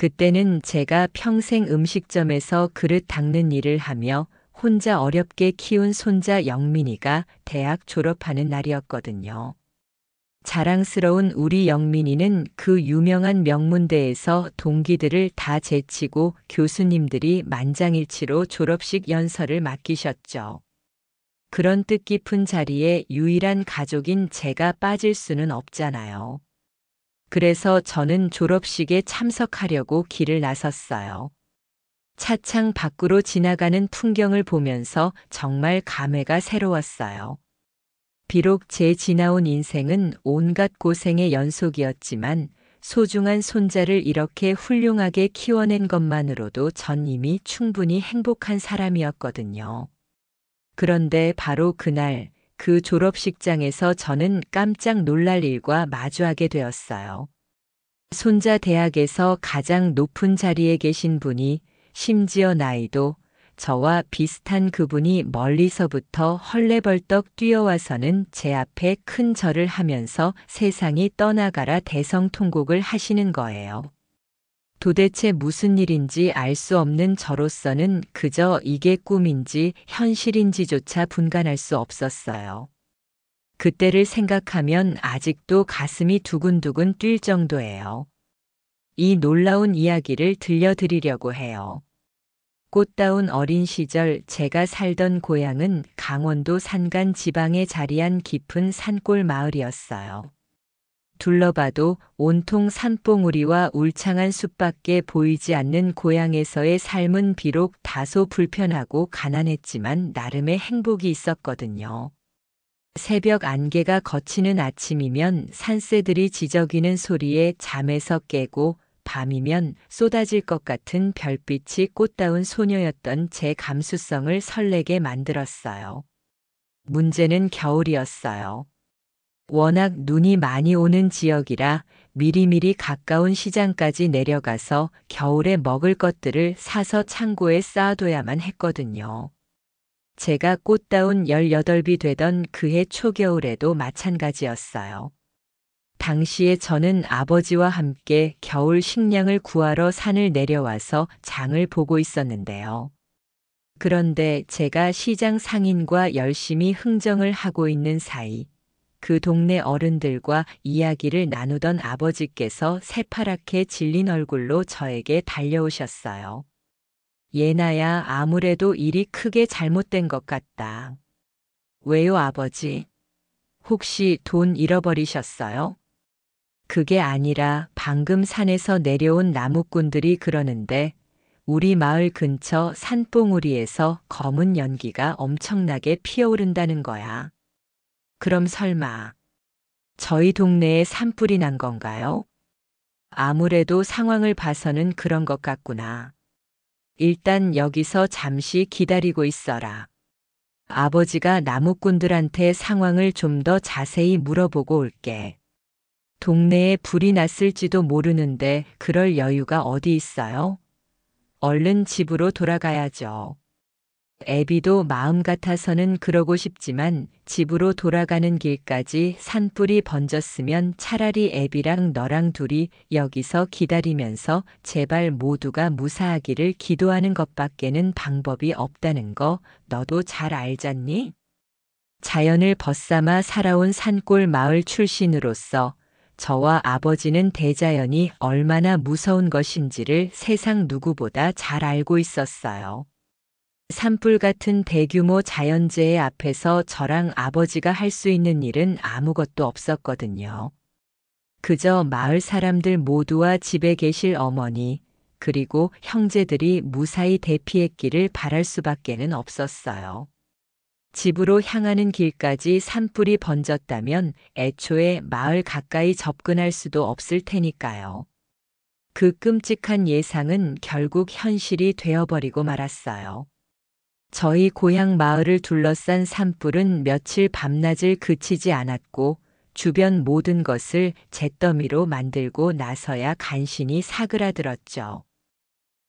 그때는 제가 평생 음식점에서 그릇 닦는 일을 하며 혼자 어렵게 키운 손자 영민이가 대학 졸업하는 날이었거든요. 자랑스러운 우리 영민이는 그 유명한 명문대에서 동기들을 다 제치고 교수님들이 만장일치로 졸업식 연설을 맡기셨죠. 그런 뜻깊은 자리에 유일한 가족인 제가 빠질 수는 없잖아요. 그래서 저는 졸업식에 참석하려고 길을 나섰어요. 차창 밖으로 지나가는 풍경을 보면서 정말 감회가 새로웠어요. 비록 제 지나온 인생은 온갖 고생의 연속이었지만 소중한 손자를 이렇게 훌륭하게 키워낸 것만으로도 전 이미 충분히 행복한 사람이었거든요. 그런데 바로 그날 그 졸업식장에서 저는 깜짝 놀랄 일과 마주하게 되었어요. 손자 대학에서 가장 높은 자리에 계신 분이, 심지어 나이도 저와 비슷한 그분이 멀리서부터 헐레벌떡 뛰어와서는 제 앞에 큰 절을 하면서 세상이 떠나가라 대성통곡을 하시는 거예요. 도대체 무슨 일인지 알 수 없는 저로서는 그저 이게 꿈인지 현실인지조차 분간할 수 없었어요. 그때를 생각하면 아직도 가슴이 두근두근 뛸 정도예요. 이 놀라운 이야기를 들려드리려고 해요. 꽃다운 어린 시절 제가 살던 고향은 강원도 산간 지방에 자리한 깊은 산골 마을이었어요. 둘러봐도 온통 산봉우리와 울창한 숲밖에 보이지 않는 고향에서의 삶은 비록 다소 불편하고 가난했지만 나름의 행복이 있었거든요. 새벽 안개가 걷히는 아침이면 산새들이 지저귀는 소리에 잠에서 깨고 밤이면 쏟아질 것 같은 별빛이 꽃다운 소녀였던 제 감수성을 설레게 만들었어요. 문제는 겨울이었어요. 워낙 눈이 많이 오는 지역이라 미리미리 가까운 시장까지 내려가서 겨울에 먹을 것들을 사서 창고에 쌓아둬야만 했거든요. 제가 꽃다운 18이 되던 그해 초겨울에도 마찬가지였어요. 당시에 저는 아버지와 함께 겨울 식량을 구하러 산을 내려와서 장을 보고 있었는데요. 그런데 제가 시장 상인과 열심히 흥정을 하고 있는 사이 그 동네 어른들과 이야기를 나누던 아버지께서 새파랗게 질린 얼굴로 저에게 달려오셨어요. 예나야, 아무래도 일이 크게 잘못된 것 같다. 왜요, 아버지? 혹시 돈 잃어버리셨어요? 그게 아니라 방금 산에서 내려온 나무꾼들이 그러는데 우리 마을 근처 산봉우리에서 검은 연기가 엄청나게 피어오른다는 거야. 그럼 설마 저희 동네에 산불이 난 건가요? 아무래도 상황을 봐서는 그런 것 같구나. 일단 여기서 잠시 기다리고 있어라. 아버지가 나무꾼들한테 상황을 좀 더 자세히 물어보고 올게. 동네에 불이 났을지도 모르는데 그럴 여유가 어디 있어요? 얼른 집으로 돌아가야죠. 애비도 마음 같아서는 그러고 싶지만 집으로 돌아가는 길까지 산불이 번졌으면 차라리 애비랑 너랑 둘이 여기서 기다리면서 제발 모두가 무사하기를 기도하는 것밖에는 방법이 없다는 거 너도 잘 알잖니? 자연을 벗삼아 살아온 산골 마을 출신으로서 저와 아버지는 대자연이 얼마나 무서운 것인지를 세상 누구보다 잘 알고 있었어요. 산불 같은 대규모 자연재해 앞에서 저랑 아버지가 할 수 있는 일은 아무것도 없었거든요. 그저 마을 사람들 모두와 집에 계실 어머니, 그리고 형제들이 무사히 대피했기를 바랄 수밖에는 없었어요. 집으로 향하는 길까지 산불이 번졌다면 애초에 마을 가까이 접근할 수도 없을 테니까요. 그 끔찍한 예상은 결국 현실이 되어버리고 말았어요. 저희 고향 마을을 둘러싼 산불은 며칠 밤낮을 그치지 않았고 주변 모든 것을 잿더미로 만들고 나서야 간신히 사그라들었죠.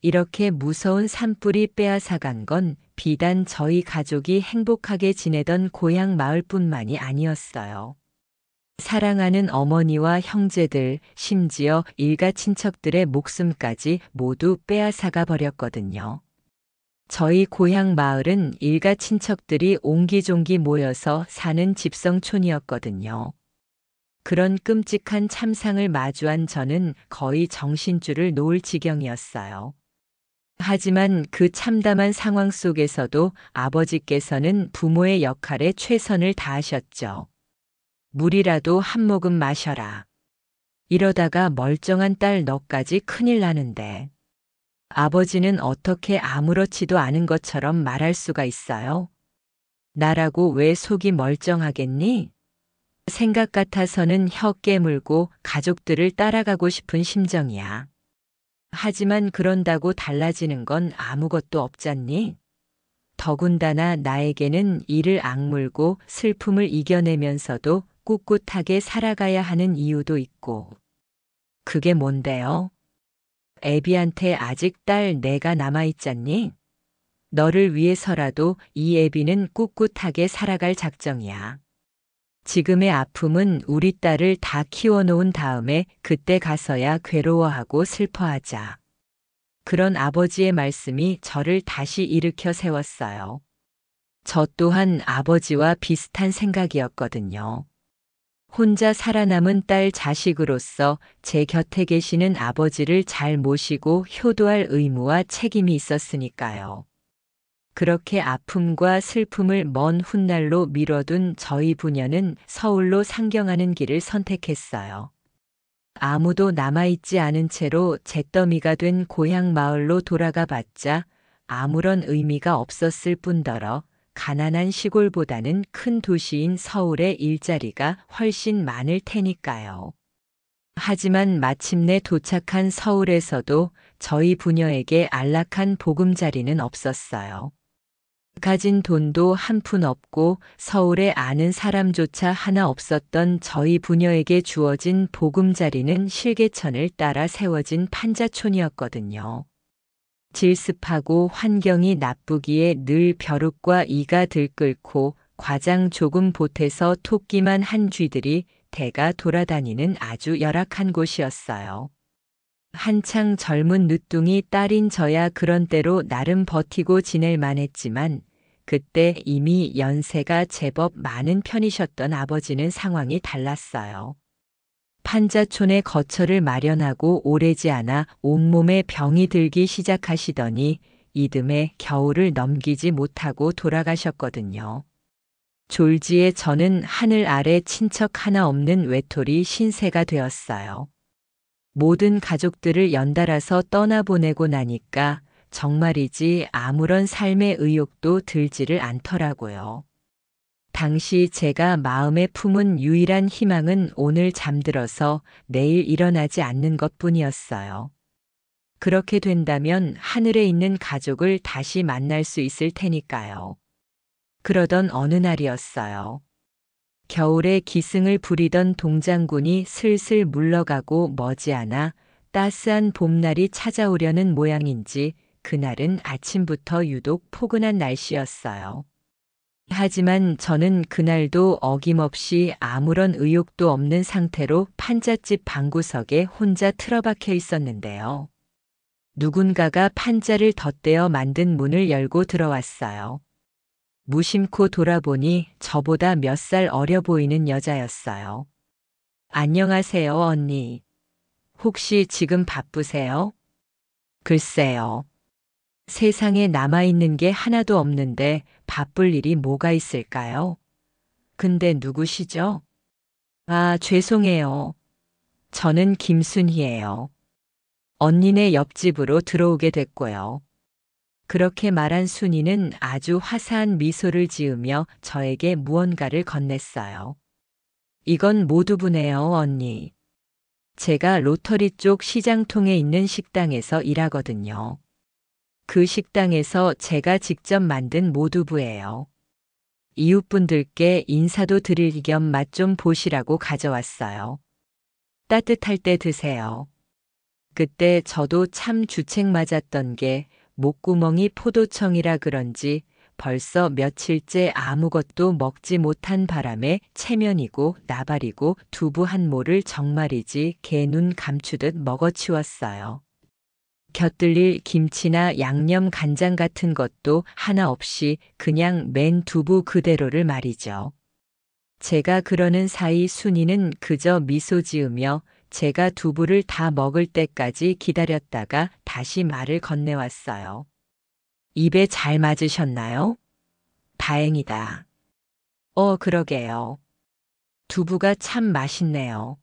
이렇게 무서운 산불이 빼앗아간 건 비단 저희 가족이 행복하게 지내던 고향 마을뿐만이 아니었어요. 사랑하는 어머니와 형제들, 심지어 일가 친척들의 목숨까지 모두 빼앗아가 버렸거든요. 저희 고향 마을은 일가 친척들이 옹기종기 모여서 사는 집성촌이었거든요. 그런 끔찍한 참상을 마주한 저는 거의 정신줄을 놓을 지경이었어요. 하지만 그 참담한 상황 속에서도 아버지께서는 부모의 역할에 최선을 다하셨죠. 물이라도 한 모금 마셔라. 이러다가 멀쩡한 딸 너까지 큰일 나는데. 아버지는 어떻게 아무렇지도 않은 것처럼 말할 수가 있어요? 나라고 왜 속이 멀쩡하겠니? 생각 같아서는 혀 깨물고 가족들을 따라가고 싶은 심정이야. 하지만 그런다고 달라지는 건 아무것도 없잖니? 더군다나 나에게는 이를 악물고 슬픔을 이겨내면서도 꿋꿋하게 살아가야 하는 이유도 있고. 그게 뭔데요? 애비한테 아직 딸 내가 남아있잖니? 너를 위해서라도 이 애비는 꿋꿋하게 살아갈 작정이야. 지금의 아픔은 우리 딸을 다 키워놓은 다음에 그때 가서야 괴로워하고 슬퍼하자. 그런 아버지의 말씀이 저를 다시 일으켜 세웠어요. 저 또한 아버지와 비슷한 생각이었거든요. 혼자 살아남은 딸 자식으로서 제 곁에 계시는 아버지를 잘 모시고 효도할 의무와 책임이 있었으니까요. 그렇게 아픔과 슬픔을 먼 훗날로 미뤄둔 저희 부녀는 서울로 상경하는 길을 선택했어요. 아무도 남아있지 않은 채로 잿더미가 된 고향 마을로 돌아가 봤자 아무런 의미가 없었을 뿐더러 가난한 시골보다는 큰 도시인 서울에 일자리가 훨씬 많을 테니까요. 하지만 마침내 도착한 서울에서도 저희 부녀에게 안락한 보금자리는 없었어요. 가진 돈도 한 푼 없고 서울에 아는 사람조차 하나 없었던 저희 부녀에게 주어진 보금자리는 실개천을 따라 세워진 판자촌이었거든요. 질습하고 환경이 나쁘기에 늘 벼룩과 이가 들끓고 과장 조금 보태서 토끼만 한 쥐들이 대가 돌아다니는 아주 열악한 곳이었어요. 한창 젊은 늦둥이 딸인 저야 그런 때로 나름 버티고 지낼 만했지만 그때 이미 연세가 제법 많은 편이셨던 아버지는 상황이 달랐어요. 판자촌에 거처를 마련하고 오래지 않아 온몸에 병이 들기 시작하시더니 이듬해 겨울을 넘기지 못하고 돌아가셨거든요. 졸지에 저는 하늘 아래 친척 하나 없는 외톨이 신세가 되었어요. 모든 가족들을 연달아서 떠나보내고 나니까 정말이지 아무런 삶의 의욕도 들지를 않더라고요. 당시 제가 마음에 품은 유일한 희망은 오늘 잠들어서 내일 일어나지 않는 것뿐이었어요. 그렇게 된다면 하늘에 있는 가족을 다시 만날 수 있을 테니까요. 그러던 어느 날이었어요. 겨울에 기승을 부리던 동장군이 슬슬 물러가고 머지않아 따스한 봄날이 찾아오려는 모양인지 그날은 아침부터 유독 포근한 날씨였어요. 하지만 저는 그날도 어김없이 아무런 의욕도 없는 상태로 판잣집 방구석에 혼자 틀어박혀 있었는데요. 누군가가 판자를 덧대어 만든 문을 열고 들어왔어요. 무심코 돌아보니 저보다 몇 살 어려 보이는 여자였어요. 안녕하세요, 언니. 혹시 지금 바쁘세요? 글쎄요. 세상에 남아있는 게 하나도 없는데 바쁠 일이 뭐가 있을까요? 근데 누구시죠? 아, 죄송해요. 저는 김순희예요. 언니네 옆집으로 들어오게 됐고요. 그렇게 말한 순이는 아주 화사한 미소를 지으며 저에게 무언가를 건넸어요. 이건 모두부네요, 언니. 제가 로터리 쪽 시장통에 있는 식당에서 일하거든요. 그 식당에서 제가 직접 만든 모두부예요. 이웃분들께 인사도 드릴 겸 맛 좀 보시라고 가져왔어요. 따뜻할 때 드세요. 그때 저도 참 주책 맞았던 게 목구멍이 포도청이라 그런지 벌써 며칠째 아무것도 먹지 못한 바람에 체면이고 나발이고 두부 한 모를 정말이지 개 눈 감추듯 먹어치웠어요. 곁들일 김치나 양념 간장 같은 것도 하나 없이 그냥 맨 두부 그대로를 말이죠. 제가 그러는 사이 순이는 그저 미소 지으며 제가 두부를 다 먹을 때까지 기다렸다가 다시 말을 건네왔어요. 입에 잘 맞으셨나요? 다행이다. 그러게요. 두부가 참 맛있네요.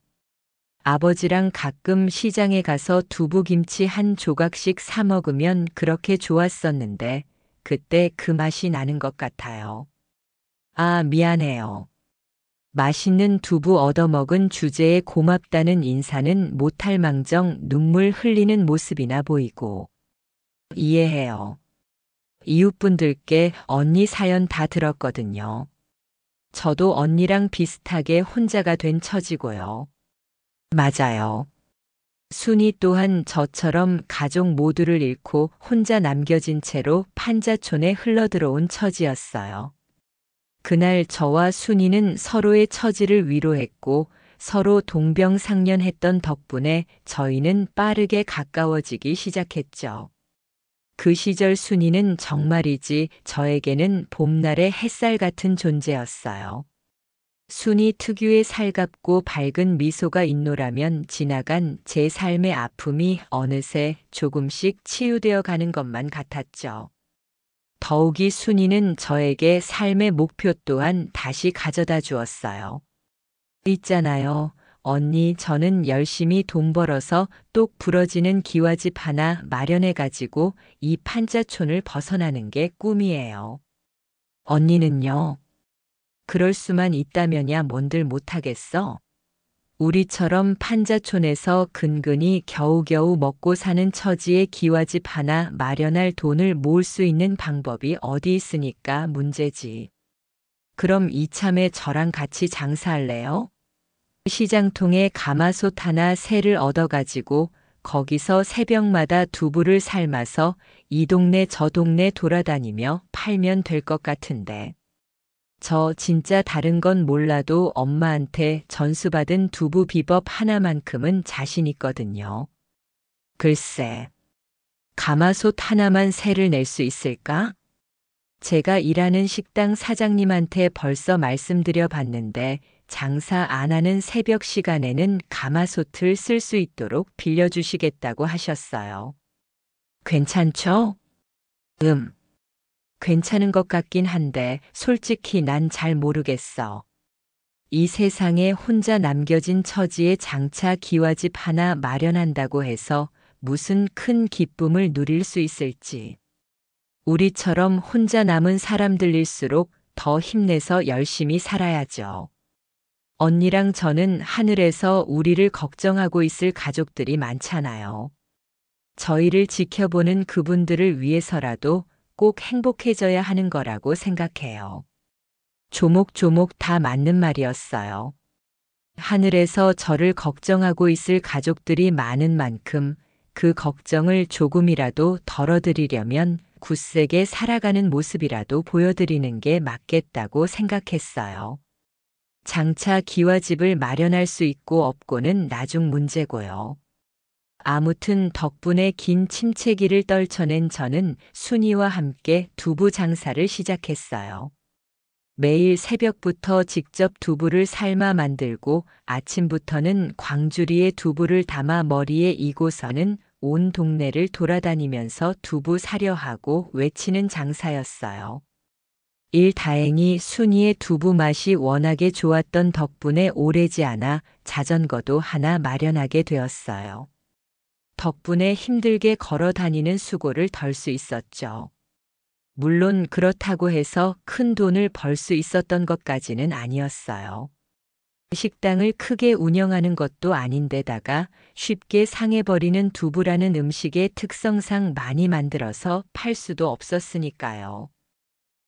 아버지랑 가끔 시장에 가서 두부김치 한 조각씩 사 먹으면 그렇게 좋았었는데 그때 그 맛이 나는 것 같아요. 아, 미안해요. 맛있는 두부 얻어먹은 주제에 고맙다는 인사는 못할 망정 눈물 흘리는 모습이나 보이고. 이해해요. 이웃분들께 언니 사연 다 들었거든요. 저도 언니랑 비슷하게 혼자가 된 처지고요. 맞아요. 순이 또한 저처럼 가족 모두를 잃고 혼자 남겨진 채로 판자촌에 흘러들어온 처지였어요. 그날 저와 순이는 서로의 처지를 위로했고 서로 동병상련했던 덕분에 저희는 빠르게 가까워지기 시작했죠. 그 시절 순이는 정말이지 저에게는 봄날의 햇살 같은 존재였어요. 순이 특유의 살갑고 밝은 미소가 있노라면 지나간 제 삶의 아픔이 어느새 조금씩 치유되어 가는 것만 같았죠. 더욱이 순이는 저에게 삶의 목표 또한 다시 가져다 주었어요. 있잖아요. 언니, 저는 열심히 돈 벌어서 똑 부러지는 기와집 하나 마련해가지고 이 판자촌을 벗어나는 게 꿈이에요. 언니는요? 그럴 수만 있다면야 뭔들 못하겠어? 우리처럼 판자촌에서 근근히 겨우겨우 먹고 사는 처지의 기와집 하나 마련할 돈을 모을 수 있는 방법이 어디 있으니까 문제지. 그럼 이참에 저랑 같이 장사할래요? 시장통에 가마솥 하나 새를 얻어가지고 거기서 새벽마다 두부를 삶아서 이 동네 저 동네 돌아다니며 팔면 될 것 같은데. 저 진짜 다른 건 몰라도 엄마한테 전수받은 두부 비법 하나만큼은 자신 있거든요. 글쎄, 가마솥 하나만 새를 낼 수 있을까? 제가 일하는 식당 사장님한테 벌써 말씀드려 봤는데 장사 안 하는 새벽 시간에는 가마솥을 쓸 수 있도록 빌려주시겠다고 하셨어요. 괜찮죠? 괜찮은 것 같긴 한데 솔직히 난 잘 모르겠어. 이 세상에 혼자 남겨진 처지에 장차 기와집 하나 마련한다고 해서 무슨 큰 기쁨을 누릴 수 있을지. 우리처럼 혼자 남은 사람들일수록 더 힘내서 열심히 살아야죠. 언니랑 저는 하늘에서 우리를 걱정하고 있을 가족들이 많잖아요. 저희를 지켜보는 그분들을 위해서라도 꼭 행복해져야 하는 거라고 생각해요. 조목조목 다 맞는 말이었어요. 하늘에서 저를 걱정하고 있을 가족들이 많은 만큼 그 걱정을 조금이라도 덜어드리려면 굳세게 살아가는 모습이라도 보여드리는 게 맞겠다고 생각했어요. 장차 기와집을 마련할 수 있고 없고는 나중 문제고요. 아무튼 덕분에 긴 침체기를 떨쳐낸 저는 순이와 함께 두부 장사를 시작했어요. 매일 새벽부터 직접 두부를 삶아 만들고 아침부터는 광주리에 두부를 담아 머리에 이고서는 온 동네를 돌아다니면서 두부 사려 하고 외치는 장사였어요. 일다행히 순이의 두부 맛이 워낙에 좋았던 덕분에 오래지 않아 자전거도 하나 마련하게 되었어요. 덕분에 힘들게 걸어 다니는 수고를 덜 수 있었죠. 물론 그렇다고 해서 큰 돈을 벌 수 있었던 것까지는 아니었어요. 식당을 크게 운영하는 것도 아닌데다가 쉽게 상해버리는 두부라는 음식의 특성상 많이 만들어서 팔 수도 없었으니까요.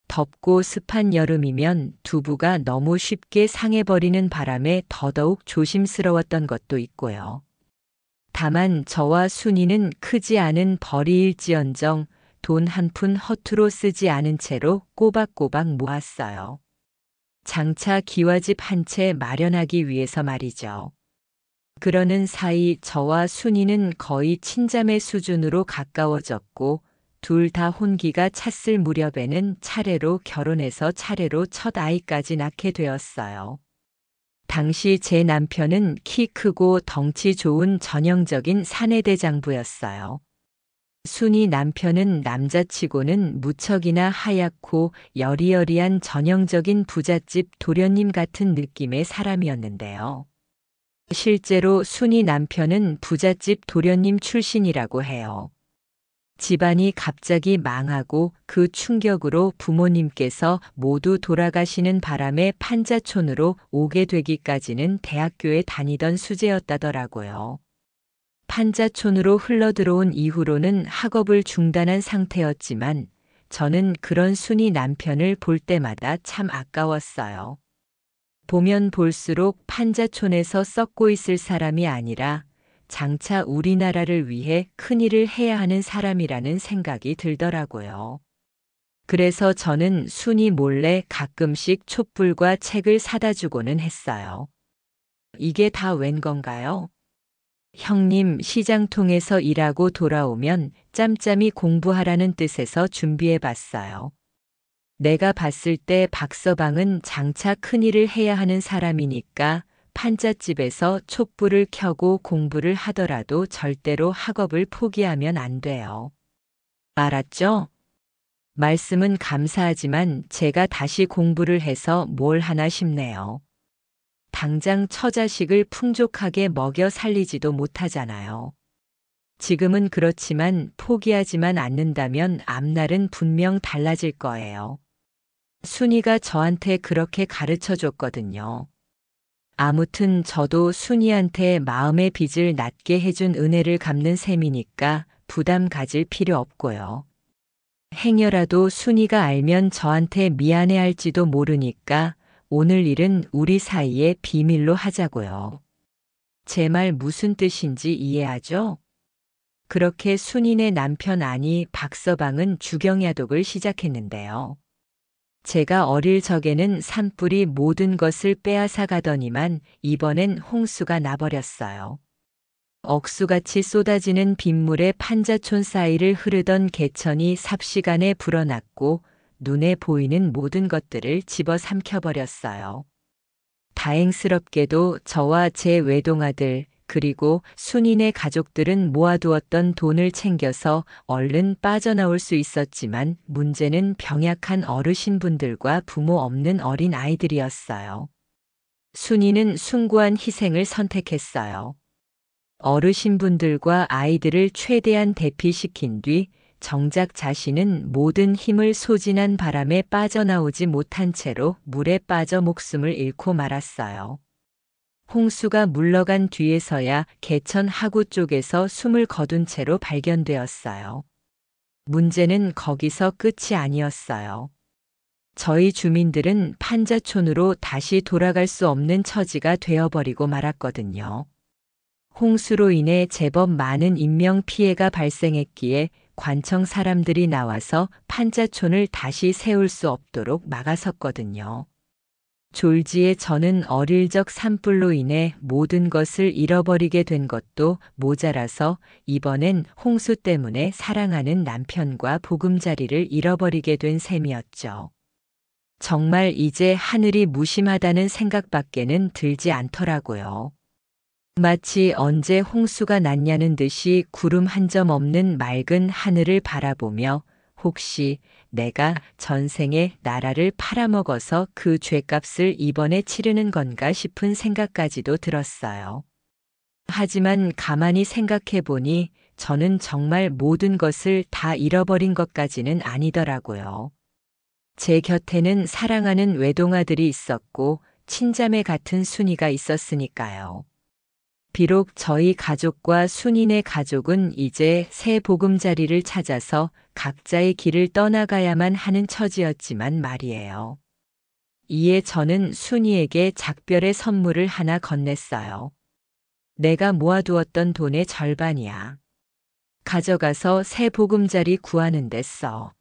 덥고 습한 여름이면 두부가 너무 쉽게 상해버리는 바람에 더더욱 조심스러웠던 것도 있고요. 다만 저와 순이는 크지 않은 벌이일지언정 돈 한 푼 허투루 쓰지 않은 채로 꼬박꼬박 모았어요. 장차 기와집 한 채 마련하기 위해서 말이죠. 그러는 사이 저와 순이는 거의 친자매 수준으로 가까워졌고 둘 다 혼기가 찼을 무렵에는 차례로 결혼해서 차례로 첫 아이까지 낳게 되었어요. 당시 제 남편은 키 크고 덩치 좋은 전형적인 사내대장부였어요. 순이 남편은 남자치고는 무척이나 하얗고 여리여리한 전형적인 부잣집 도련님 같은 느낌의 사람이었는데요. 실제로 순이 남편은 부잣집 도련님 출신이라고 해요. 집안이 갑자기 망하고 그 충격으로 부모님께서 모두 돌아가시는 바람에 판자촌으로 오게 되기까지는 대학교에 다니던 수재였다더라고요. 판자촌으로 흘러들어온 이후로는 학업을 중단한 상태였지만 저는 그런 순이 남편을 볼 때마다 참 아까웠어요. 보면 볼수록 판자촌에서 썩고 있을 사람이 아니라 장차 우리나라를 위해 큰일을 해야 하는 사람이라는 생각이 들더라고요. 그래서 저는 순이 몰래 가끔씩 촛불과 책을 사다 주고는 했어요. 이게 다 웬 건가요? 형님 시장통에서 일하고 돌아오면 짬짬이 공부하라는 뜻에서 준비해 봤어요. 내가 봤을 때 박서방은 장차 큰일을 해야 하는 사람이니까 판잣집에서 촛불을 켜고 공부를 하더라도 절대로 학업을 포기하면 안 돼요. 알았죠? 말씀은 감사하지만 제가 다시 공부를 해서 뭘 하나 싶네요. 당장 처자식을 풍족하게 먹여 살리지도 못하잖아요. 지금은 그렇지만 포기하지만 않는다면 앞날은 분명 달라질 거예요. 순이가 저한테 그렇게 가르쳐 줬거든요. 아무튼 저도 순이한테 마음의 빚을 낮게 해준 은혜를 갚는 셈이니까 부담 가질 필요 없고요. 행여라도 순이가 알면 저한테 미안해할지도 모르니까 오늘 일은 우리 사이에 비밀로 하자고요. 제 말 무슨 뜻인지 이해하죠? 그렇게 순이네 남편 아니 박서방은 주경야독을 시작했는데요. 제가 어릴 적에는 산불이 모든 것을 빼앗아 가더니만 이번엔 홍수가 나버렸어요. 억수같이 쏟아지는 빗물에 판자촌 사이를 흐르던 개천이 삽시간에 불어났고 눈에 보이는 모든 것들을 집어삼켜버렸어요. 다행스럽게도 저와 제 외동아들 그리고 순이네 가족들은 모아두었던 돈을 챙겨서 얼른 빠져나올 수 있었지만 문제는 병약한 어르신분들과 부모 없는 어린 아이들이었어요. 순이는 숭고한 희생을 선택했어요. 어르신분들과 아이들을 최대한 대피시킨 뒤 정작 자신은 모든 힘을 소진한 바람에 빠져나오지 못한 채로 물에 빠져 목숨을 잃고 말았어요. 홍수가 물러간 뒤에서야 개천 하구 쪽에서 숨을 거둔 채로 발견되었어요. 문제는 거기서 끝이 아니었어요. 저희 주민들은 판자촌으로 다시 돌아갈 수 없는 처지가 되어버리고 말았거든요. 홍수로 인해 제법 많은 인명피해가 발생했기에 관청 사람들이 나와서 판자촌을 다시 세울 수 없도록 막아섰거든요. 졸지에 저는 어릴 적 산불로 인해 모든 것을 잃어버리게 된 것도 모자라서 이번엔 홍수 때문에 사랑하는 남편과 보금자리를 잃어버리게 된 셈이었죠. 정말 이제 하늘이 무심하다는 생각밖에는 들지 않더라고요. 마치 언제 홍수가 났냐는 듯이 구름 한 점 없는 맑은 하늘을 바라보며 혹시 내가 전생에 나라를 팔아먹어서 그 죗값을 이번에 치르는 건가 싶은 생각까지도 들었어요. 하지만 가만히 생각해 보니 저는 정말 모든 것을 다 잃어버린 것까지는 아니더라고요. 제 곁에는 사랑하는 외동아들이 있었고 친자매 같은 순이가 있었으니까요. 비록 저희 가족과 순이네 가족은 이제 새 보금자리를 찾아서 각자의 길을 떠나가야만 하는 처지였지만 말이에요. 이에 저는 순이에게 작별의 선물을 하나 건넸어요. 내가 모아두었던 돈의 절반이야. 가져가서 새 보금자리 구하는 데 써.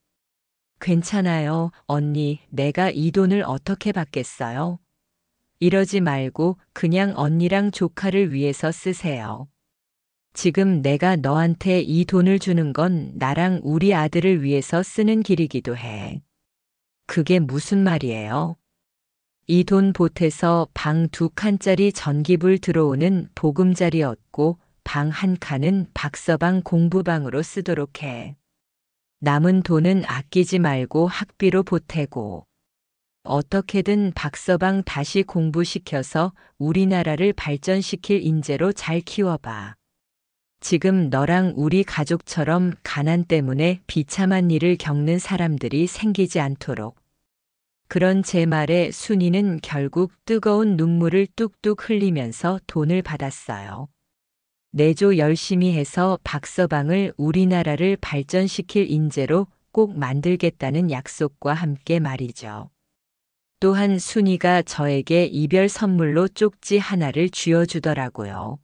괜찮아요, 언니. 내가 이 돈을 어떻게 받겠어요? 이러지 말고 그냥 언니랑 조카를 위해서 쓰세요. 지금 내가 너한테 이 돈을 주는 건 나랑 우리 아들을 위해서 쓰는 길이기도 해. 그게 무슨 말이에요? 이 돈 보태서 방 2칸짜리 전기불 들어오는 보금자리 얻고 방 1칸은 박서방 공부방으로 쓰도록 해. 남은 돈은 아끼지 말고 학비로 보태고 어떻게든 박서방 다시 공부시켜서 우리나라를 발전시킬 인재로 잘 키워봐. 지금 너랑 우리 가족처럼 가난 때문에 비참한 일을 겪는 사람들이 생기지 않도록. 그런 제 말에 순이는 결국 뜨거운 눈물을 뚝뚝 흘리면서 돈을 받았어요. 내조 열심히 해서 박서방을 우리나라를 발전시킬 인재로 꼭 만들겠다는 약속과 함께 말이죠. 또한 순이가 저에게 이별 선물로 쪽지 하나를 쥐어주더라고요.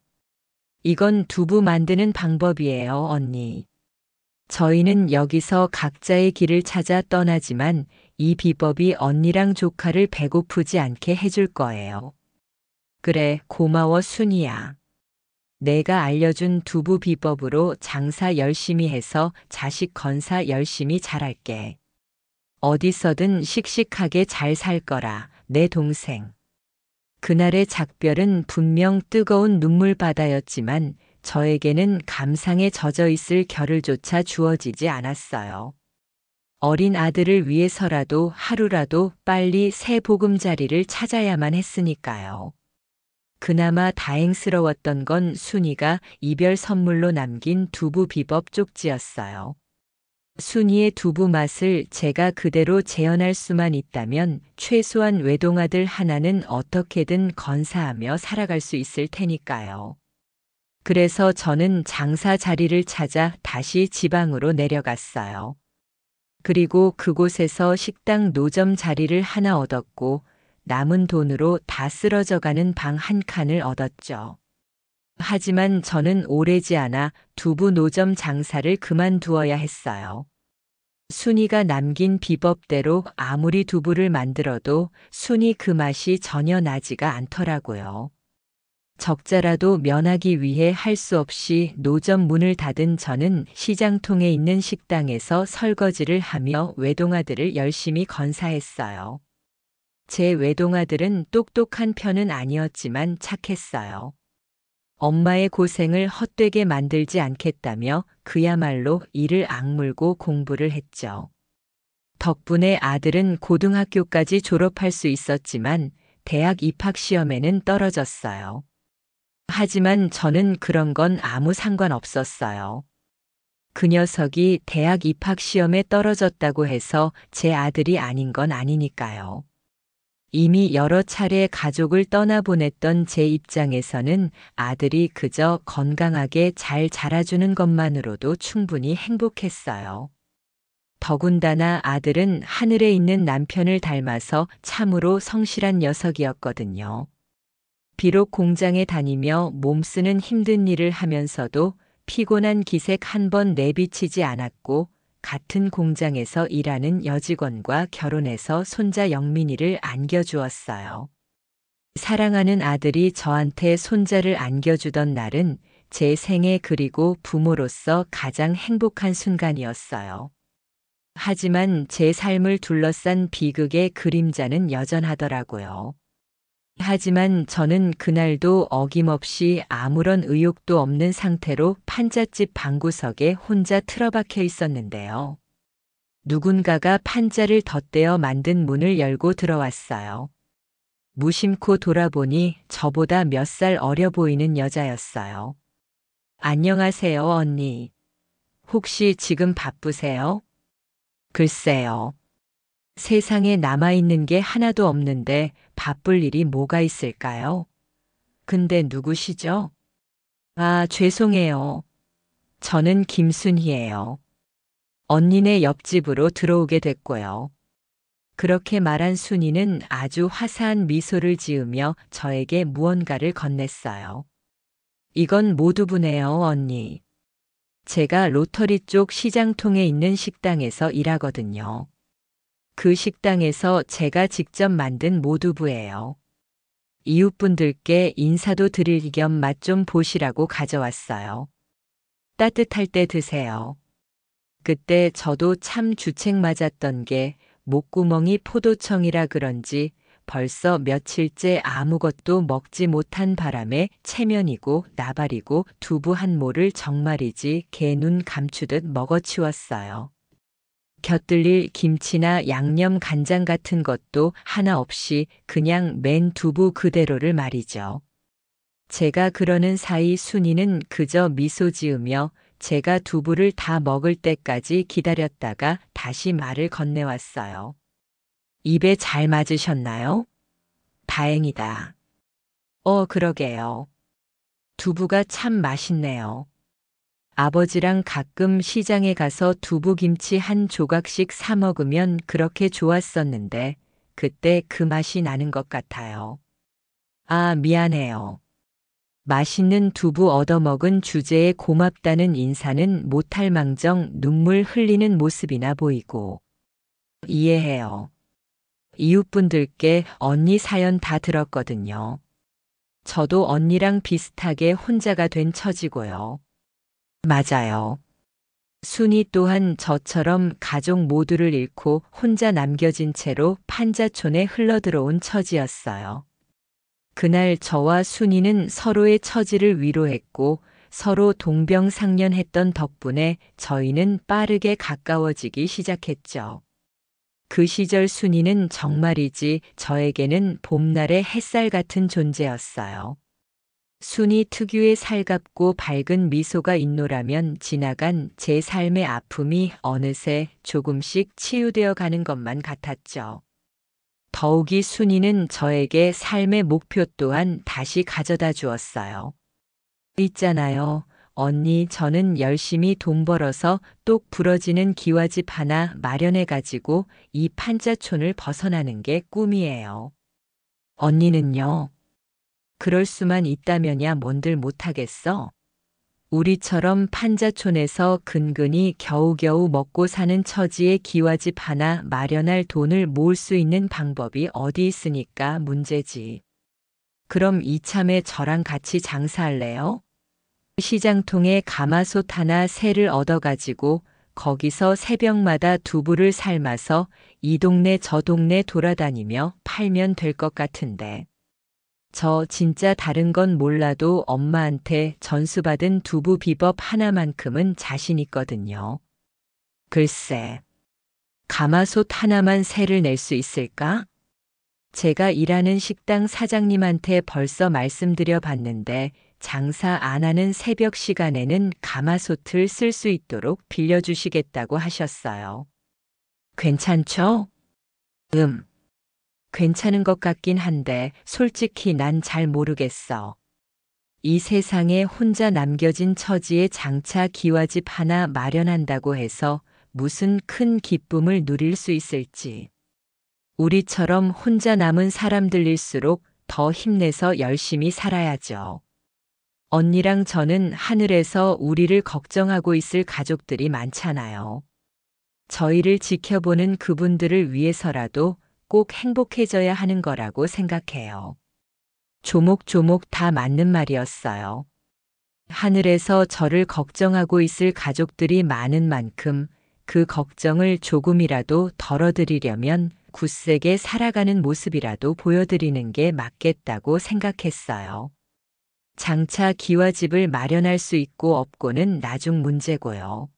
이건 두부 만드는 방법이에요, 언니. 저희는 여기서 각자의 길을 찾아 떠나지만 이 비법이 언니랑 조카를 배고프지 않게 해줄 거예요. 그래, 고마워, 순이야. 내가 알려준 두부 비법으로 장사 열심히 해서 자식 건사 열심히 잘할게. 어디서든 씩씩하게 잘 살 거라, 내 동생. 그날의 작별은 분명 뜨거운 눈물바다였지만 저에게는 감상에 젖어 있을 겨를조차 주어지지 않았어요. 어린 아들을 위해서라도 하루라도 빨리 새 보금자리를 찾아야만 했으니까요. 그나마 다행스러웠던 건 순이가 이별 선물로 남긴 두부 비법 쪽지였어요. 순이의 두부 맛을 제가 그대로 재현할 수만 있다면 최소한 외동아들 하나는 어떻게든 건사하며 살아갈 수 있을 테니까요. 그래서 저는 장사 자리를 찾아 다시 지방으로 내려갔어요. 그리고 그곳에서 식당 노점 자리를 하나 얻었고 남은 돈으로 다 쓰러져가는 방 1칸을 얻었죠. 하지만 저는 오래지 않아 두부 노점 장사를 그만두어야 했어요. 순이가 남긴 비법대로 아무리 두부를 만들어도 순이 그 맛이 전혀 나지가 않더라고요. 적자라도 면하기 위해 할 수 없이 노점 문을 닫은 저는 시장통에 있는 식당에서 설거지를 하며 외동아들을 열심히 건사했어요. 제 외동아들은 똑똑한 편은 아니었지만 착했어요. 엄마의 고생을 헛되게 만들지 않겠다며 그야말로 이를 악물고 공부를 했죠. 덕분에 아들은 고등학교까지 졸업할 수 있었지만 대학 입학 시험에는 떨어졌어요. 하지만 저는 그런 건 아무 상관없었어요. 그 녀석이 대학 입학 시험에 떨어졌다고 해서 제 아들이 아닌 건 아니니까요. 이미 여러 차례 가족을 떠나보냈던 제 입장에서는 아들이 그저 건강하게 잘 자라주는 것만으로도 충분히 행복했어요. 더군다나 아들은 하늘에 있는 남편을 닮아서 참으로 성실한 녀석이었거든요. 비록 공장에 다니며 몸쓰는 힘든 일을 하면서도 피곤한 기색 한 번 내비치지 않았고 같은 공장에서 일하는 여직원과 결혼해서 손자 영민이를 안겨주었어요. 사랑하는 아들이 저한테 손자를 안겨주던 날은 제 생애 그리고 부모로서 가장 행복한 순간이었어요. 하지만 제 삶을 둘러싼 비극의 그림자는 여전하더라고요. 하지만 저는 그날도 어김없이 아무런 의욕도 없는 상태로 판잣집 방구석에 혼자 틀어박혀 있었는데요. 누군가가 판자를 덧대어 만든 문을 열고 들어왔어요. 무심코 돌아보니 저보다 몇 살 어려 보이는 여자였어요. 안녕하세요, 언니. 혹시 지금 바쁘세요? 글쎄요. 세상에 남아있는 게 하나도 없는데 바쁠 일이 뭐가 있을까요? 근데 누구시죠? 아, 죄송해요. 저는 김순희예요. 언니네 옆집으로 들어오게 됐고요. 그렇게 말한 순이는 아주 화사한 미소를 지으며 저에게 무언가를 건넸어요. 이건 모두부네요, 언니. 제가 로터리 쪽 시장통에 있는 식당에서 일하거든요. 그 식당에서 제가 직접 만든 모두부예요. 이웃분들께 인사도 드릴 겸 맛 좀 보시라고 가져왔어요. 따뜻할 때 드세요. 그때 저도 참 주책 맞았던 게 목구멍이 포도청이라 그런지 벌써 며칠째 아무것도 먹지 못한 바람에 체면이고 나발이고 두부 한 모를 정말이지 개 눈 감추듯 먹어치웠어요. 곁들일 김치나 양념 간장 같은 것도 하나 없이 그냥 맨 두부 그대로를 말이죠. 제가 그러는 사이 순이는 그저 미소 지으며 제가 두부를 다 먹을 때까지 기다렸다가 다시 말을 건네왔어요. 입에 잘 맞으셨나요? 다행이다. 그러게요. 두부가 참 맛있네요. 아버지랑 가끔 시장에 가서 두부김치 한 조각씩 사 먹으면 그렇게 좋았었는데 그때 그 맛이 나는 것 같아요. 아, 미안해요. 맛있는 두부 얻어먹은 주제에 고맙다는 인사는 못할 망정 눈물 흘리는 모습이나 보이고. 이해해요. 이웃분들께 언니 사연 다 들었거든요. 저도 언니랑 비슷하게 혼자가 된 처지고요. 맞아요. 순이 또한 저처럼 가족 모두를 잃고 혼자 남겨진 채로 판자촌에 흘러들어온 처지였어요. 그날 저와 순이는 서로의 처지를 위로했고 서로 동병상련했던 덕분에 저희는 빠르게 가까워지기 시작했죠. 그 시절 순이는 정말이지 저에게는 봄날의 햇살 같은 존재였어요. 순이 특유의 살갑고 밝은 미소가 있노라면 지나간 제 삶의 아픔이 어느새 조금씩 치유되어 가는 것만 같았죠. 더욱이 순이는 저에게 삶의 목표 또한 다시 가져다 주었어요. 있잖아요. 언니, 저는 열심히 돈 벌어서 똑 부러지는 기와집 하나 마련해가지고 이 판자촌을 벗어나는 게 꿈이에요. 언니는요? 그럴 수만 있다면야 뭔들 못하겠어? 우리처럼 판자촌에서 근근히 겨우겨우 먹고 사는 처지의 기와집 하나 마련할 돈을 모을 수 있는 방법이 어디 있으니까 문제지. 그럼 이참에 저랑 같이 장사할래요? 시장통에 가마솥 하나 새를 얻어가지고 거기서 새벽마다 두부를 삶아서 이 동네 저 동네 돌아다니며 팔면 될 것 같은데. 저 진짜 다른 건 몰라도 엄마한테 전수받은 두부 비법 하나만큼은 자신 있거든요. 글쎄, 가마솥 하나만 새를 낼 수 있을까? 제가 일하는 식당 사장님한테 벌써 말씀드려 봤는데 장사 안 하는 새벽 시간에는 가마솥을 쓸 수 있도록 빌려주시겠다고 하셨어요. 괜찮죠? 괜찮은 것 같긴 한데 솔직히 난 잘 모르겠어. 이 세상에 혼자 남겨진 처지에 장차 기와집 하나 마련한다고 해서 무슨 큰 기쁨을 누릴 수 있을지. 우리처럼 혼자 남은 사람들일수록 더 힘내서 열심히 살아야죠. 언니랑 저는 하늘에서 우리를 걱정하고 있을 가족들이 많잖아요. 저희를 지켜보는 그분들을 위해서라도 꼭 행복해져야 하는 거라고 생각해요. 조목조목 다 맞는 말이었어요. 하늘에서 저를 걱정하고 있을 가족들이 많은 만큼 그 걱정을 조금이라도 덜어드리려면 굳세게 살아가는 모습이라도 보여드리는 게 맞겠다고 생각했어요. 장차 기와집을 마련할 수 있고 없고는 나중 문제고요.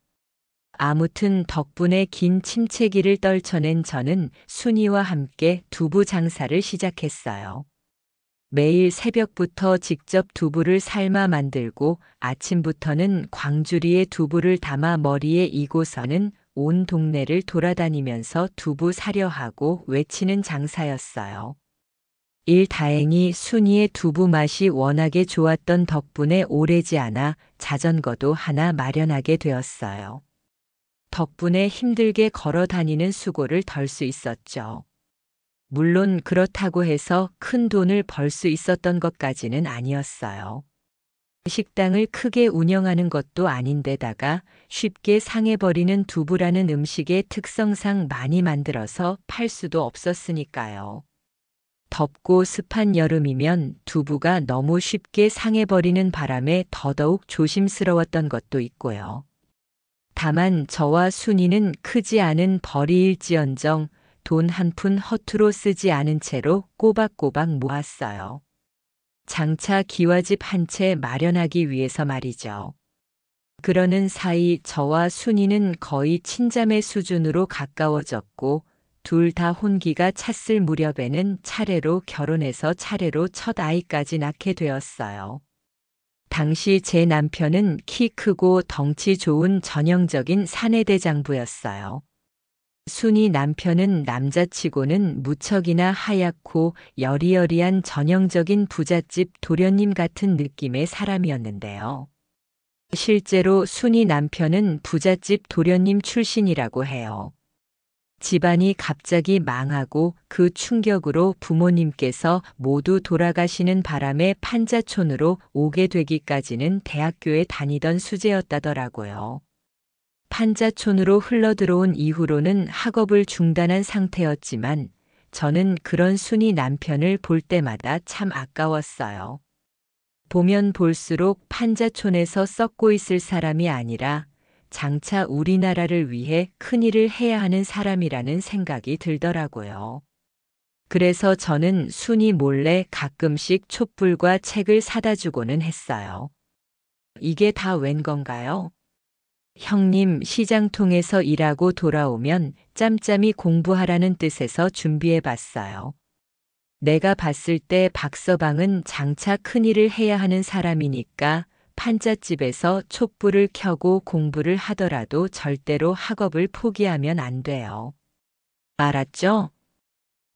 아무튼 덕분에 긴 침체기를 떨쳐낸 저는 순이와 함께 두부 장사를 시작했어요. 매일 새벽부터 직접 두부를 삶아 만들고 아침부터는 광주리에 두부를 담아 머리에 이고서는 온 동네를 돌아다니면서 두부 사려 하고 외치는 장사였어요. 일다행히 순이의 두부 맛이 워낙에 좋았던 덕분에 오래지 않아 자전거도 하나 마련하게 되었어요. 덕분에 힘들게 걸어 다니는 수고를 덜 수 있었죠. 물론 그렇다고 해서 큰 돈을 벌 수 있었던 것까지는 아니었어요. 식당을 크게 운영하는 것도 아닌데다가 쉽게 상해버리는 두부라는 음식의 특성상 많이 만들어서 팔 수도 없었으니까요. 덥고 습한 여름이면 두부가 너무 쉽게 상해버리는 바람에 더더욱 조심스러웠던 것도 있고요. 다만 저와 순이는 크지 않은 벌이일지언정 돈 한 푼 허투루 쓰지 않은 채로 꼬박꼬박 모았어요. 장차 기와집 한 채 마련하기 위해서 말이죠. 그러는 사이 저와 순이는 거의 친자매 수준으로 가까워졌고 둘 다 혼기가 찼을 무렵에는 차례로 결혼해서 차례로 첫 아이까지 낳게 되었어요. 당시 제 남편은 키 크고 덩치 좋은 전형적인 사내대장부였어요. 순이 남편은 남자치고는 무척이나 하얗고 여리여리한 전형적인 부잣집 도련님 같은 느낌의 사람이었는데요. 실제로 순이 남편은 부잣집 도련님 출신이라고 해요. 집안이 갑자기 망하고 그 충격으로 부모님께서 모두 돌아가시는 바람에 판자촌으로 오게 되기까지는 대학교에 다니던 수재였다더라고요. 판자촌으로 흘러들어온 이후로는 학업을 중단한 상태였지만 저는 그런 순이 남편을 볼 때마다 참 아까웠어요. 보면 볼수록 판자촌에서 썩고 있을 사람이 아니라 장차 우리나라를 위해 큰일을 해야 하는 사람이라는 생각이 들더라고요. 그래서 저는 순이 몰래 가끔씩 촛불과 책을 사다 주고는 했어요. 이게 다 웬 건가요? 형님 시장통에서 일하고 돌아오면 짬짬이 공부하라는 뜻에서 준비해 봤어요. 내가 봤을 때 박서방은 장차 큰일을 해야 하는 사람이니까 판잣집에서 촛불을 켜고 공부를 하더라도 절대로 학업을 포기하면 안 돼요. 알았죠?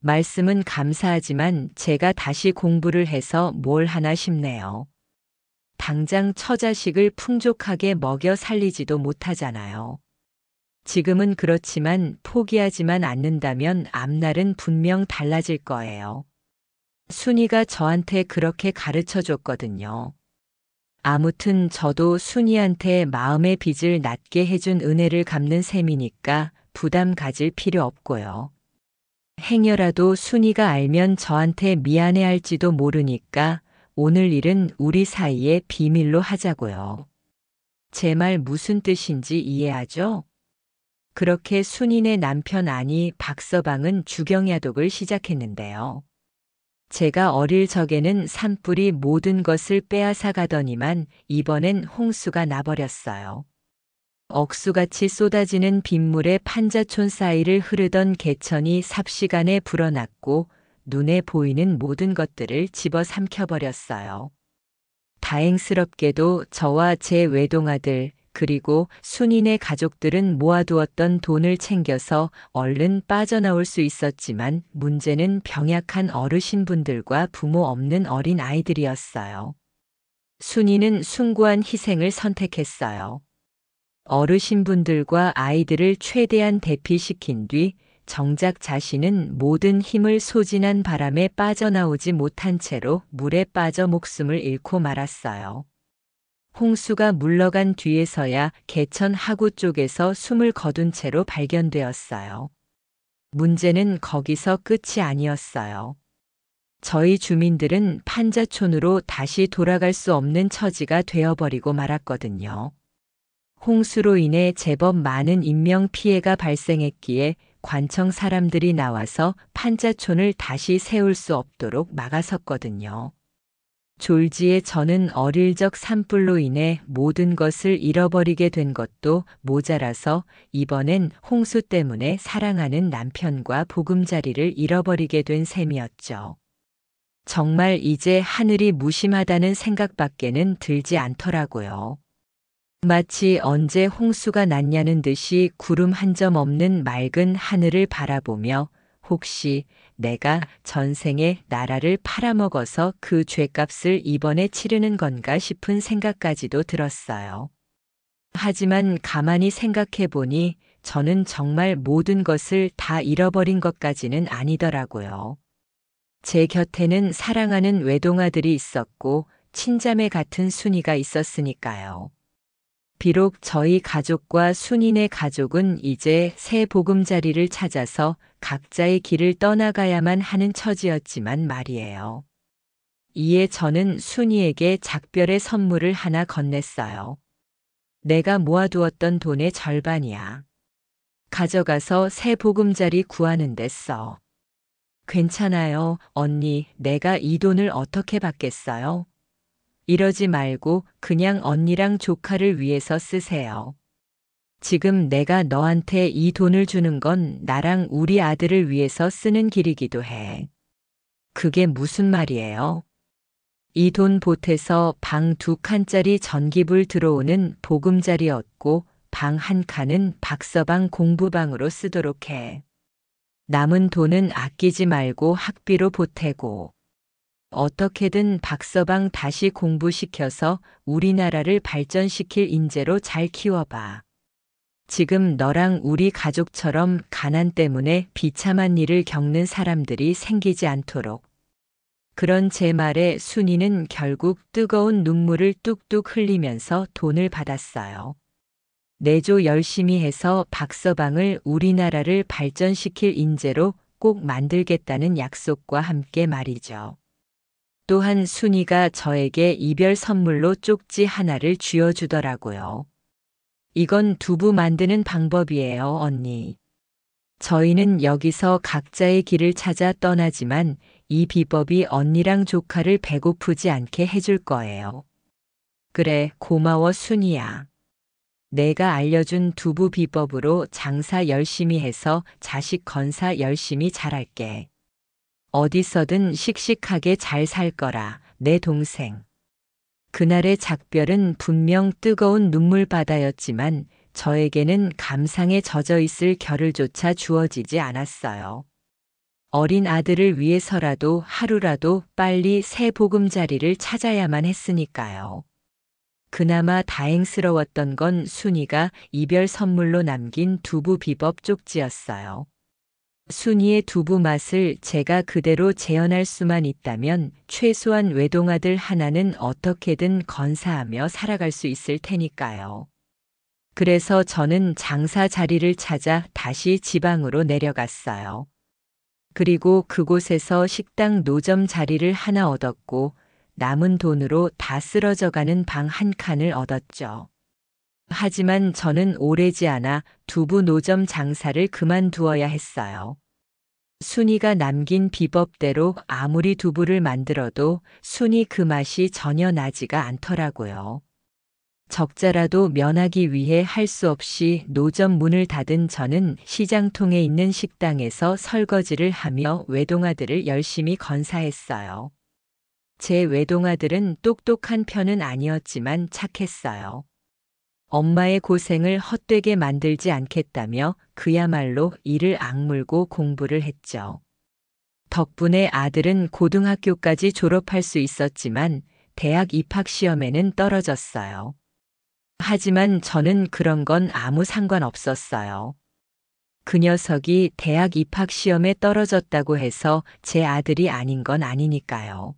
말씀은 감사하지만 제가 다시 공부를 해서 뭘 하나 싶네요. 당장 처자식을 풍족하게 먹여 살리지도 못하잖아요. 지금은 그렇지만 포기하지만 않는다면 앞날은 분명 달라질 거예요. 순이가 저한테 그렇게 가르쳐 줬거든요. 아무튼 저도 순이한테 마음의 빚을 낮게 해준 은혜를 갚는 셈이니까 부담 가질 필요 없고요. 행여라도 순이가 알면 저한테 미안해할지도 모르니까 오늘 일은 우리 사이에 비밀로 하자고요. 제 말 무슨 뜻인지 이해하죠? 그렇게 순이네 남편 아니 박서방은 주경야독을 시작했는데요. 제가 어릴 적에는 산불이 모든 것을 빼앗아 가더니만 이번엔 홍수가 나버렸어요. 억수같이 쏟아지는 빗물에 판자촌 사이를 흐르던 개천이 삽시간에 불어났고 눈에 보이는 모든 것들을 집어삼켜버렸어요. 다행스럽게도 저와 제 외동아들 그리고 순이네 가족들은 모아두었던 돈을 챙겨서 얼른 빠져나올 수 있었지만 문제는 병약한 어르신분들과 부모 없는 어린 아이들이었어요. 순이는 숭고한 희생을 선택했어요. 어르신분들과 아이들을 최대한 대피시킨 뒤 정작 자신은 모든 힘을 소진한 바람에 빠져나오지 못한 채로 물에 빠져 목숨을 잃고 말았어요. 홍수가 물러간 뒤에서야 개천 하구 쪽에서 숨을 거둔 채로 발견되었어요. 문제는 거기서 끝이 아니었어요. 저희 주민들은 판자촌으로 다시 돌아갈 수 없는 처지가 되어버리고 말았거든요. 홍수로 인해 제법 많은 인명피해가 발생했기에 관청 사람들이 나와서 판자촌을 다시 세울 수 없도록 막아섰거든요. 졸지에 저는 어릴 적 산불로 인해 모든 것을 잃어버리게 된 것도 모자라서 이번엔 홍수 때문에 사랑하는 남편과 보금자리를 잃어버리게 된 셈이었죠. 정말 이제 하늘이 무심하다는 생각밖에는 들지 않더라고요. 마치 언제 홍수가 났냐는 듯이 구름 한 점 없는 맑은 하늘을 바라보며 혹시 내가 전생에 나라를 팔아먹어서 그 죗값을 이번에 치르는 건가 싶은 생각까지도 들었어요. 하지만 가만히 생각해 보니 저는 정말 모든 것을 다 잃어버린 것까지는 아니더라고요. 제 곁에는 사랑하는 외동아들이 있었고 친자매 같은 순이가 있었으니까요. 비록 저희 가족과 순이네 가족은 이제 새 보금자리를 찾아서 각자의 길을 떠나가야만 하는 처지였지만 말이에요. 이에 저는 순이에게 작별의 선물을 하나 건넸어요. 내가 모아두었던 돈의 절반이야. 가져가서 새 보금자리 구하는 데 써. 괜찮아요, 언니. 내가 이 돈을 어떻게 받겠어요? 이러지 말고 그냥 언니랑 조카를 위해서 쓰세요. 지금 내가 너한테 이 돈을 주는 건 나랑 우리 아들을 위해서 쓰는 길이기도 해. 그게 무슨 말이에요? 이 돈 보태서 방 2칸짜리 전기불 들어오는 보금자리 얻고 방 1칸은 박서방 공부방으로 쓰도록 해. 남은 돈은 아끼지 말고 학비로 보태고 어떻게든 박서방 다시 공부시켜서 우리나라를 발전시킬 인재로 잘 키워봐. 지금 너랑 우리 가족처럼 가난 때문에 비참한 일을 겪는 사람들이 생기지 않도록. 그런 제 말에 순이는 결국 뜨거운 눈물을 뚝뚝 흘리면서 돈을 받았어요. 내조 열심히 해서 박서방을 우리나라를 발전시킬 인재로 꼭 만들겠다는 약속과 함께 말이죠. 또한 순이가 저에게 이별 선물로 쪽지 하나를 쥐어주더라고요. 이건 두부 만드는 방법이에요, 언니. 저희는 여기서 각자의 길을 찾아 떠나지만 이 비법이 언니랑 조카를 배고프지 않게 해줄 거예요. 그래, 고마워, 순이야. 내가 알려준 두부 비법으로 장사 열심히 해서 자식 건사 열심히 잘할게. 어디서든 씩씩하게 잘 살 거라, 내 동생. 그날의 작별은 분명 뜨거운 눈물바다였지만 저에게는 감상에 젖어 있을 겨를조차 주어지지 않았어요. 어린 아들을 위해서라도 하루라도 빨리 새 보금자리를 찾아야만 했으니까요. 그나마 다행스러웠던 건 순이가 이별 선물로 남긴 두부 비법 쪽지였어요. 순이의 두부 맛을 제가 그대로 재현할 수만 있다면 최소한 외동아들 하나는 어떻게든 건사하며 살아갈 수 있을 테니까요. 그래서 저는 장사 자리를 찾아 다시 지방으로 내려갔어요. 그리고 그곳에서 식당 노점 자리를 하나 얻었고 남은 돈으로 다 쓰러져가는 방 1칸을 얻었죠. 하지만 저는 오래지 않아 두부 노점 장사를 그만두어야 했어요. 순이가 남긴 비법대로 아무리 두부를 만들어도 순이 그 맛이 전혀 나지가 않더라고요. 적자라도 면하기 위해 할 수 없이 노점 문을 닫은 저는 시장통에 있는 식당에서 설거지를 하며 외동아들을 열심히 건사했어요. 제 외동아들은 똑똑한 편은 아니었지만 착했어요. 엄마의 고생을 헛되게 만들지 않겠다며 그야말로 이를 악물고 공부를 했죠. 덕분에 아들은 고등학교까지 졸업할 수 있었지만 대학 입학 시험에는 떨어졌어요. 하지만 저는 그런 건 아무 상관없었어요. 그 녀석이 대학 입학 시험에 떨어졌다고 해서 제 아들이 아닌 건 아니니까요.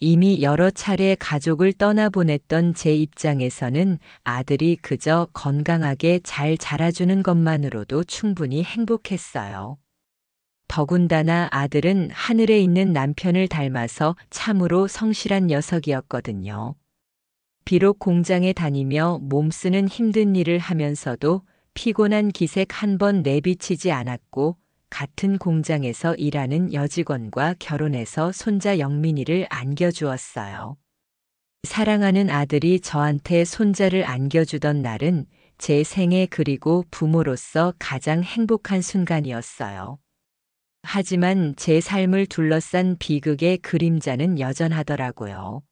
이미 여러 차례 가족을 떠나보냈던 제 입장에서는 아들이 그저 건강하게 잘 자라주는 것만으로도 충분히 행복했어요. 더군다나 아들은 하늘에 있는 남편을 닮아서 참으로 성실한 녀석이었거든요. 비록 공장에 다니며 몸쓰는 힘든 일을 하면서도 피곤한 기색 한 번 내비치지 않았고 같은 공장에서 일하는 여직원과 결혼해서 손자 영민이를 안겨주었어요. 사랑하는 아들이 저한테 손자를 안겨주던 날은 제 생애 그리고 부모로서 가장 행복한 순간이었어요. 하지만 제 삶을 둘러싼 비극의 그림자는 여전하더라고요.